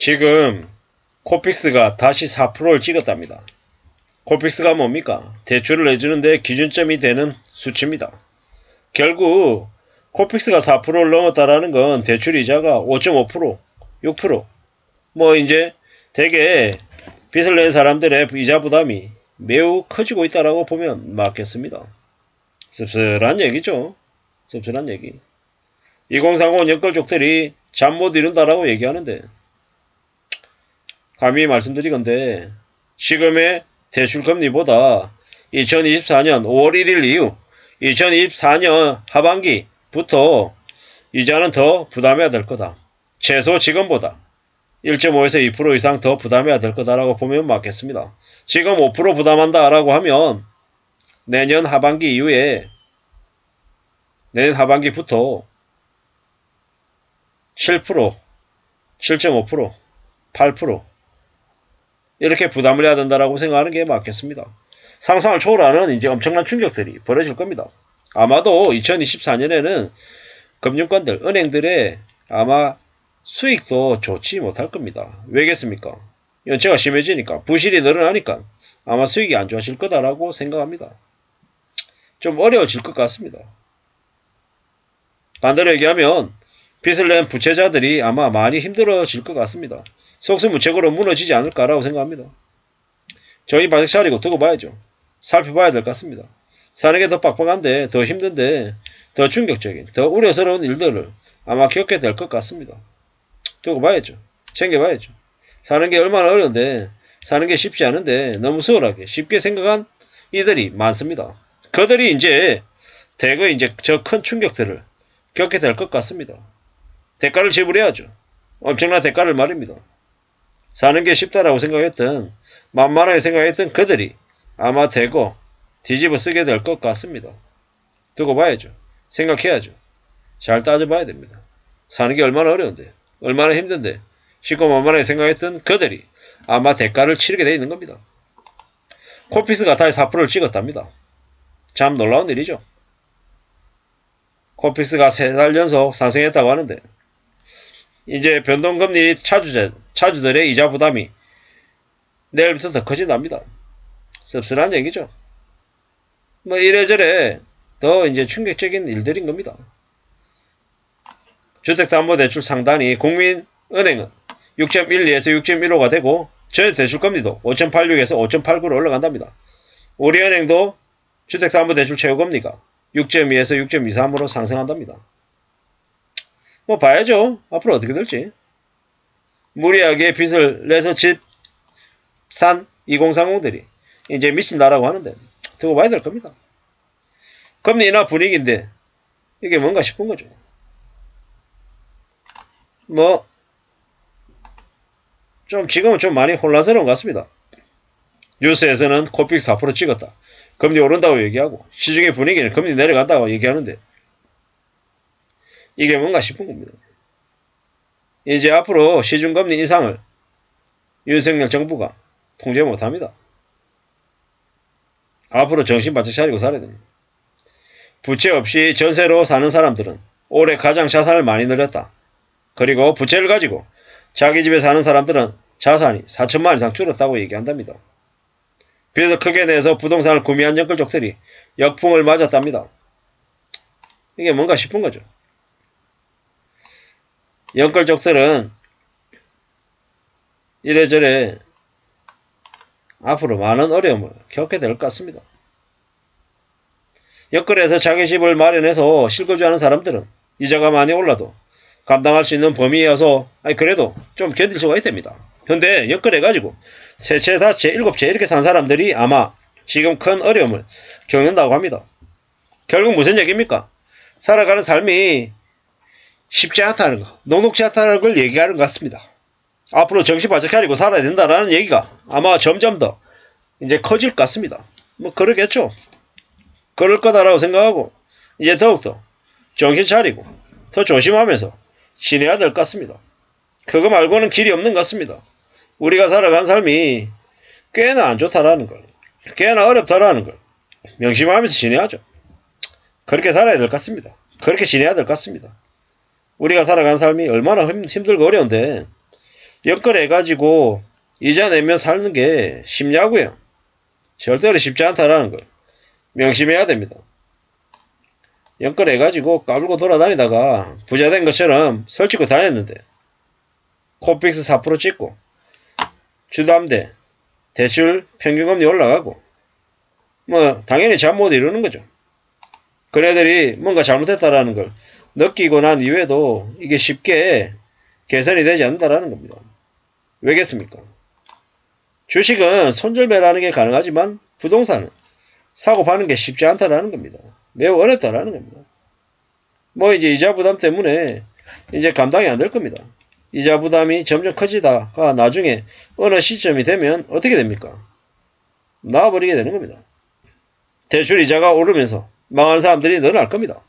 지금 코픽스가 다시 4%를 찍었답니다. 코픽스가 뭡니까? 대출을 내주는데 기준점이 되는 수치입니다. 결국 코픽스가 4%를 넘었다라는 건 대출 이자가 5.5%, 6%, 뭐 이제 되게 빚을 낸 사람들의 이자 부담이 매우 커지고 있다라고 보면 맞겠습니다. 씁쓸한 얘기죠. 씁쓸한 얘기. 2030 연끌족들이 잠 못 이룬다라고 얘기하는데 감히 말씀드리건대 지금의 대출금리보다 2024년 5월 1일 이후 2024년 하반기부터 이자는 더 부담해야 될 거다. 최소 지금보다 1.5에서 2% 이상 더 부담해야 될 거다라고 보면 맞겠습니다. 지금 5% 부담한다라고 하면 내년 하반기 이후에 내년 하반기부터 7%, 7.5%, 8% 이렇게 부담을 해야 된다라고 생각하는 게 맞겠습니다. 상상을 초월하는 이제 엄청난 충격들이 벌어질 겁니다. 아마도 2024년에는 금융권들, 은행들의 아마 수익도 좋지 못할 겁니다. 왜겠습니까? 연체가 심해지니까, 부실이 늘어나니까 아마 수익이 안 좋아질 거다라고 생각합니다. 좀 어려워질 것 같습니다. 반대로 얘기하면 빚을 낸 부채자들이 아마 많이 힘들어질 것 같습니다. 속수무책으로 무너지지 않을까라고 생각합니다. 저희 바짝 차리고 두고 봐야죠. 살펴봐야 될 것 같습니다. 사는 게 더 빡빡한데, 더 힘든데, 더 충격적인, 더 우려스러운 일들을 아마 겪게 될 것 같습니다. 두고 봐야죠. 챙겨봐야죠. 사는 게 얼마나 어려운데, 사는 게 쉽지 않은데, 너무 수월하게, 쉽게 생각한 이들이 많습니다. 그들이 이제, 대거 이제 저 큰 충격들을 겪게 될 것 같습니다. 대가를 지불해야죠. 엄청난 대가를 말입니다. 사는 게 쉽다라고 생각했던, 만만하게 생각했던 그들이 아마 대거 뒤집어 쓰게 될 것 같습니다. 두고 봐야죠. 생각해야죠. 잘 따져봐야 됩니다. 사는 게 얼마나 어려운데, 얼마나 힘든데, 쉽고 만만하게 생각했던 그들이 아마 대가를 치르게 되어 있는 겁니다. 코픽스가 다시 4%를 찍었답니다. 참 놀라운 일이죠. 코픽스가 3달 연속 상승했다고 하는데, 이제 변동금리 차주들의 이자 부담이 내일부터 더 커진답니다. 씁쓸한 얘기죠. 뭐 이래저래 더 이제 충격적인 일들인 겁니다. 주택담보대출 상단이 국민은행은 6.12에서 6.15가 되고 전세대출금리도 5.86에서 5.89로 올라간답니다. 우리은행도 주택담보대출 최고금리가 6.2에서 6.23으로 상승한답니다. 뭐 봐야죠. 앞으로 어떻게 될지. 무리하게 빚을 내서 집 산 2030들이 이제 미친다라고 하는데 두고 봐야 될 겁니다. 금리 인하 분위기인데 이게 뭔가 싶은 거죠. 뭐 좀 지금은 좀 많이 혼란스러운 것 같습니다. 뉴스에서는 코픽스 4% 찍었다. 금리 오른다고 얘기하고 시중의 분위기는 금리 내려간다고 얘기하는데 이게 뭔가 싶은 겁니다. 이제 앞으로 시중금리 인상을 윤석열 정부가 통제 못합니다. 앞으로 정신 바짝 차리고 살아야 됩니다. 부채 없이 전세로 사는 사람들은 올해 가장 자산을 많이 늘렸다. 그리고 부채를 가지고 자기 집에 사는 사람들은 자산이 4천만 이상 줄었다고 얘기한답니다. 빚을 크게 내서 부동산을 구매한 연끌족들이 역풍을 맞았답니다. 이게 뭔가 싶은 거죠. 연끌족들은 이래저래 앞으로 많은 어려움을 겪게 될 것 같습니다. 연끌에서 자기 집을 마련해서 실거주하는 사람들은 이자가 많이 올라도 감당할 수 있는 범위여서 그래도 좀 견딜 수가 있답니다. 근데 연끌해가지고 세채, 다채, 일곱채 이렇게 산 사람들이 아마 지금 큰 어려움을 겪는다고 합니다. 결국 무슨 얘기입니까? 살아가는 삶이 쉽지 않다는 거, 녹록지 않다는 걸 얘기하는 것 같습니다. 앞으로 정신 바짝 차리고 살아야 된다라는 얘기가 아마 점점 더 이제 커질 것 같습니다. 뭐 그러겠죠. 그럴 거다라고 생각하고 이제 더욱더 정신 차리고 더 조심하면서 지내야 될 것 같습니다. 그거 말고는 길이 없는 것 같습니다. 우리가 살아간 삶이 꽤나 안 좋다라는 걸, 꽤나 어렵다라는 걸 명심하면서 지내야죠. 그렇게 살아야 될 것 같습니다. 그렇게 지내야 될 것 같습니다. 우리가 살아간 삶이 얼마나 힘들고 어려운데 연끌해가지고 이자 내면 사는 게 쉽냐고요. 절대로 쉽지 않다라는 걸 명심해야 됩니다. 연끌해가지고 까불고 돌아다니다가 부자 된 것처럼 설치고 다녔는데 코픽스 4% 찍고 주담대 대출 평균금리 올라가고 뭐 당연히 잠 못 이루는 거죠. 그네들이 뭔가 잘못했다라는 걸 느끼고 난 이후에도 이게 쉽게 개선이 되지 않는다라는 겁니다. 왜겠습니까? 주식은 손절매라는 게 가능하지만 부동산은 사고 파는 게 쉽지 않다라는 겁니다. 매우 어렵다라는 겁니다. 뭐 이제 이자 부담 때문에 이제 감당이 안 될 겁니다. 이자 부담이 점점 커지다가 나중에 어느 시점이 되면 어떻게 됩니까? 나와버리게 되는 겁니다. 대출 이자가 오르면서 망하는 사람들이 늘어날 겁니다.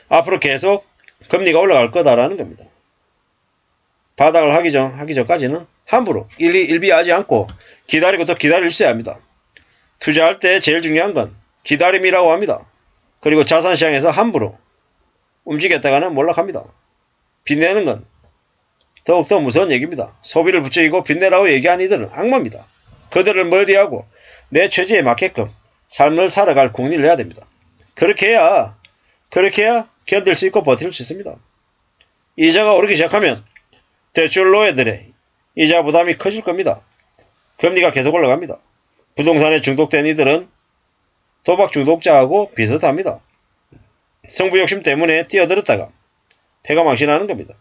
앞으로 계속 금리가 올라갈 거다라는 겁니다. 바닥을 하기 전까지는 함부로 일비하지 않고 기다리고 또 기다릴 수 합니다. 투자할 때 제일 중요한 건 기다림이라고 합니다. 그리고 자산시장에서 함부로 움직였다가는 몰락합니다. 빚내는 건 더욱더 무서운 얘기입니다. 소비를 부추기고 빚내라고 얘기하는 이들은 악마입니다. 그들을 멀리하고 내 처지에 맞게끔 삶을 살아갈 궁리를 해야 됩니다. 그렇게 해야 견딜 수 있고 버틸 수 있습니다. 이자가 오르기 시작하면 대출 노예들의 이자 부담이 커질 겁니다. 금리가 계속 올라갑니다. 부동산에 중독된 이들은 도박 중독자하고 비슷합니다. 성부 욕심 때문에 뛰어들었다가 패가 망신하는 겁니다.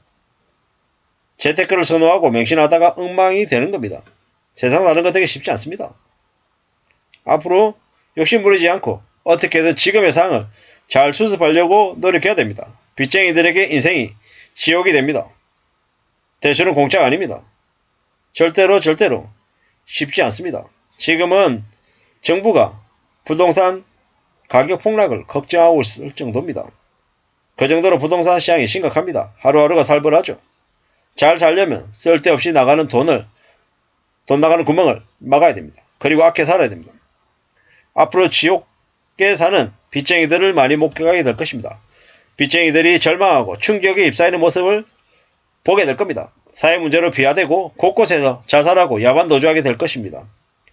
재테크를 선호하고 맹신하다가 엉망이 되는 겁니다. 세상 사는 거 되게 쉽지 않습니다. 앞으로 욕심 부리지 않고 어떻게든 지금의 상을 잘 수습하려고 노력해야 됩니다. 빚쟁이들에게 인생이 지옥이 됩니다. 대출은 공짜가 아닙니다. 절대로 쉽지 않습니다. 지금은 정부가 부동산 가격 폭락을 걱정하고 있을 정도입니다. 그 정도로 부동산 시장이 심각합니다. 하루하루가 살벌하죠. 잘 살려면 쓸데없이 나가는 돈 나가는 구멍을 막아야 됩니다. 그리고 아껴 살아야 됩니다. 앞으로 지옥에 사는 빚쟁이들을 많이 목격하게 될 것입니다. 빚쟁이들이 절망하고 충격에 휩싸이는 모습을 보게 될 겁니다. 사회 문제로 비하되고 곳곳에서 자살하고 야반도주하게 될 것입니다.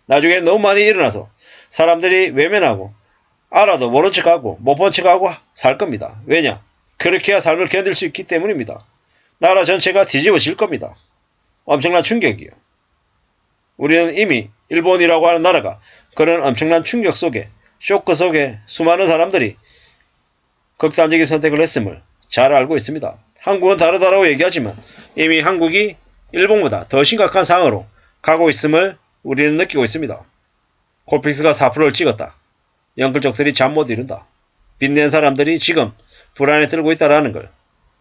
나중에 너무 많이 일어나서 사람들이 외면하고 알아도 모른 척하고 못 본 척하고 살 겁니다. 왜냐? 그렇게 해야 삶을 견딜 수 있기 때문입니다. 나라 전체가 뒤집어질 겁니다. 엄청난 충격이요. 우리는 이미 일본이라고 하는 나라가 그런 엄청난 충격 속에 쇼크 속에 수많은 사람들이 극단적인 선택을 했음을 잘 알고 있습니다. 한국은 다르다라고 얘기하지만 이미 한국이 일본보다 더 심각한 상황으로 가고 있음을 우리는 느끼고 있습니다. 코픽스가 4%를 찍었다. 연끌족들이 잠 못 이룬다. 빚낸 사람들이 지금 불안에 떨고 있다는 걸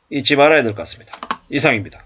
잊지 말아야 될 것 같습니다. 이상입니다.